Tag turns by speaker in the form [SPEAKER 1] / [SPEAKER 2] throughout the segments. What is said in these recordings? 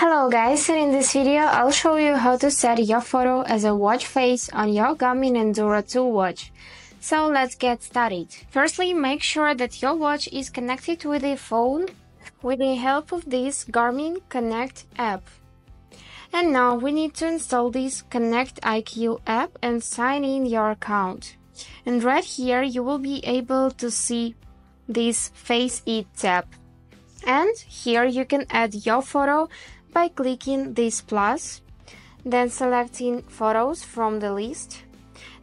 [SPEAKER 1] Hello guys, and in this video I'll show you how to set your photo as a watch face on your Garmin Enduro 2 watch. So let's get started. Firstly, make sure that your watch is connected with a phone with the help of this Garmin Connect app. And now we need to install this Connect IQ app and sign in your account. And right here you will be able to see this Face It tab. And here you can add your photo by clicking this plus, then selecting photos from the list,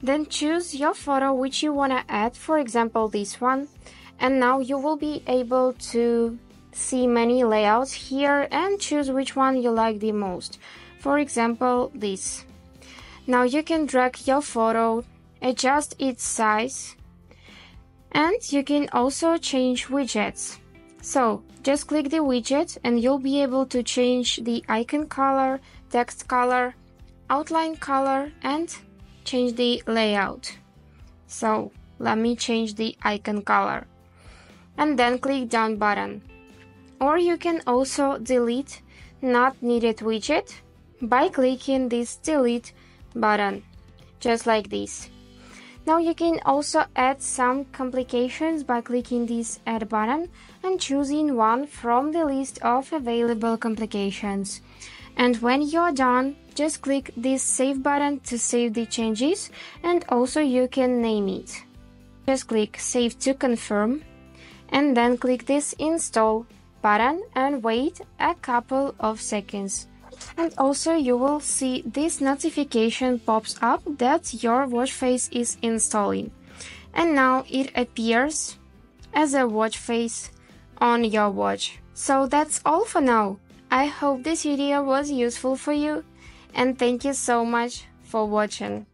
[SPEAKER 1] then choose your photo which you want to add, for example this one, and now you will be able to see many layouts here and choose which one you like the most, for example this. Now you can drag your photo, adjust its size, and you can also change widgets. So just click the widget and you'll be able to change the icon color, text color, outline color, and change the layout. So let me change the icon color and then click done button. Or you can also delete not needed widget by clicking this delete button, just like this. Now you can also add some complications by clicking this add button and choosing one from the list of available complications. And when you're done, just click this save button to save the changes, and also you can name it. Just click save to confirm and then click this install button and wait a couple of seconds. And also you will see this notification pops up that your watch face is installing. And now it appears as a watch face on your watch. So that's all for now. I hope this video was useful for you and thank you so much for watching.